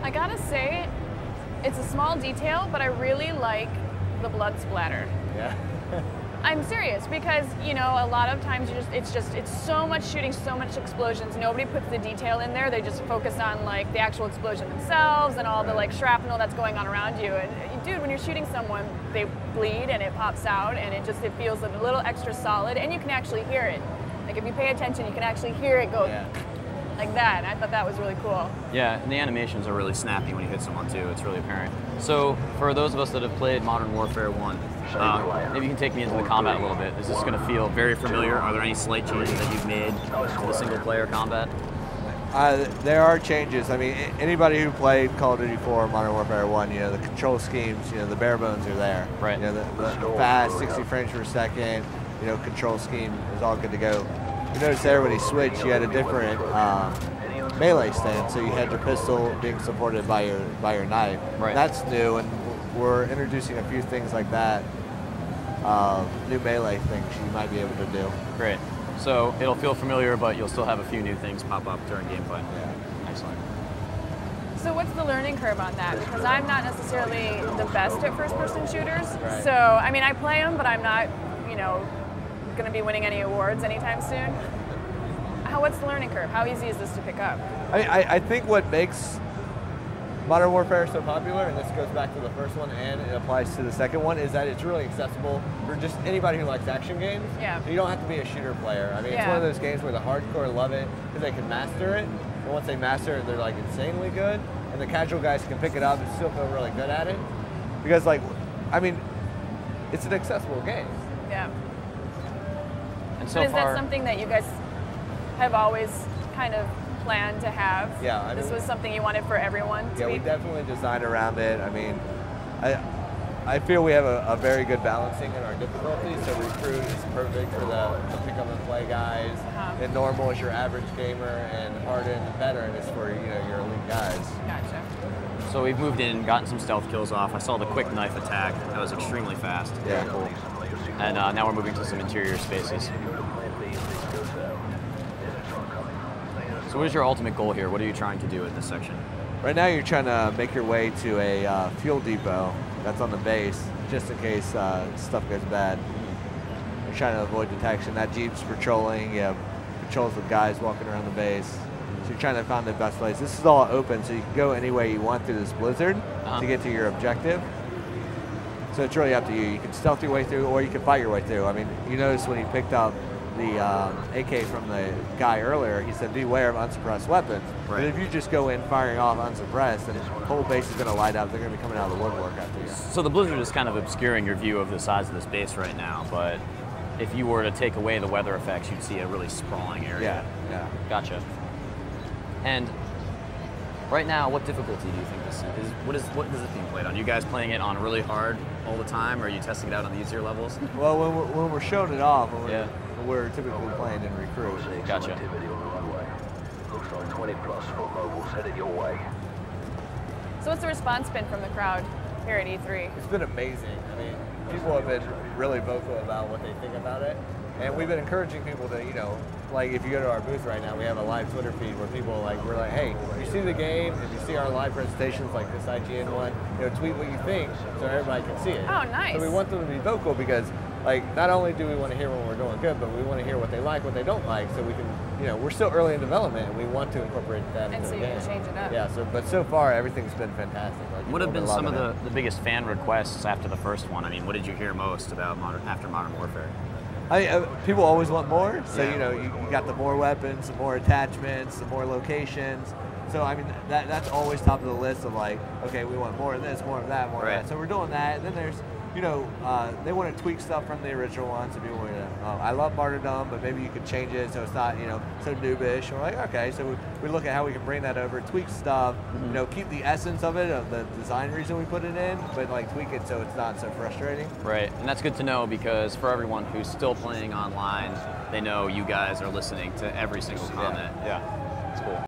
I gotta say, it's a small detail, but I really like the blood splatter. Yeah. I'm serious because, you know, a lot of times it's so much shooting, so much explosions. Nobody puts the detail in there. They just focus on like the actual explosion themselves and all the like shrapnel that's going on around you. And dude, when you're shooting someone, they bleed and it pops out and it feels a little extra solid and you can actually hear it. Like if you pay attention, you can actually hear it go like that. And I thought that was really cool. Yeah, and the animations are really snappy when you hit someone too. It's really apparent. So for those of us that have played Modern Warfare 1, maybe you can take me into the combat a little bit. Is this going to feel very familiar? Are there any slight changes that you've made to the single-player combat? There are changes. I mean, anybody who played Call of Duty 4, Modern Warfare 1, you know, the control schemes, you know, the bare bones are there. Right. You know, the fast 60 frames per second, you know, control scheme is all good to go. You notice there when he switched, you had a different melee stance, so you had your pistol being supported by your knife. Right. That's new, and we're introducing a few things like that. New melee things you might be able to do. Great. So it'll feel familiar, but you'll still have a few new things pop up during gameplay. Yeah. Excellent. So what's the learning curve on that? Because I'm not necessarily the best at first-person shooters. Right. So, I mean, I play them, but I'm not, you know, going to be winning any awards anytime soon. What's the learning curve? How easy is this to pick up? I think what makes Modern Warfare so popular, and this goes back to the first one and it applies to the second one, is that it's really accessible for just anybody who likes action games. Yeah. So you don't have to be a shooter player. I mean, it's one of those games where the hardcore love it because they can master it, and once they master it, they're like insanely good, and the casual guys can pick it up and still feel really good at it. Because, like, I mean, it's an accessible game. Yeah. And so but is far, that something that you guys have always kind of planned to have? Yeah, I mean, this was something you wanted for everyone to yeah, be? we definitely designed around it. I mean, I feel we have a very good balancing in our difficulty. So recruit is perfect for the pick up and play guys, and normal is your average gamer, and hardened and veteran is for your elite guys. Gotcha. so we've moved in, gotten some stealth kills off. I saw the quick knife attack. That was extremely fast. Yeah. Very cool. And now we're moving to some interior spaces. So what is your ultimate goal here? What are you trying to do in this section? Right now you're trying to make your way to a fuel depot that's on the base, just in case stuff goes bad. You're trying to avoid detection. That Jeep's patrolling. You have patrols with guys walking around the base. So you're trying to find the best place. This is all open, so you can go any way you want through this blizzard to get to your objective. So it's really up to you. You can stealth your way through, or you can fight your way through. I mean, you notice when you picked up the AK from the guy earlier, he said beware of unsuppressed weapons. Right. But if you just go in firing off unsuppressed, then the whole base is going to light up. They're going to be coming out of the woodwork after you. So the blizzard is kind of obscuring your view of the size of this base right now, but if you were to take away the weather effects, you'd see a really sprawling area. Yeah. Gotcha. And right now, what difficulty do you think this is? What is this being played on? You guys playing it on really hard all the time, or are you testing it out on the easier levels? Well, when we're showing it off, we're typically playing in recruit. Gotcha. Looks like 20 plus for mobiles headed your way. So what's the response been from the crowd here at E3? It's been amazing. I mean, people have been really vocal about what they think about it. And we've been encouraging people to, like if you go to our booth right now, we have a live Twitter feed where people we're like, hey, if you see the game, if you see our live presentations like this IGN one, tweet what you think so everybody can see it. Oh, nice. So we want them to be vocal because, not only do we want to hear when we're going good, but we want to hear what they like, what they don't like, so we can, we're still early in development and we want to incorporate that into the game. And so you can change it up. Yeah, but so far everything's been fantastic. What have been some of the biggest fan requests after the first one? I mean, what did you hear most about after Modern Warfare? People always want more, so you got the more weapons, the more attachments, the more locations. So I mean that's always top of the list of okay, we want more of this, more of that, more of that. So we're doing that, and then there's they want to tweak stuff from the original one. So people want to, I love Martyrdom, but maybe you could change it so it's not so noobish. We're like, okay, so we look at how we can bring that over, tweak stuff, keep the essence of it, of the design reason we put it in, but tweak it so it's not so frustrating. Right, and that's good to know because for everyone who's still playing online, they know you guys are listening to every single comment. Yeah.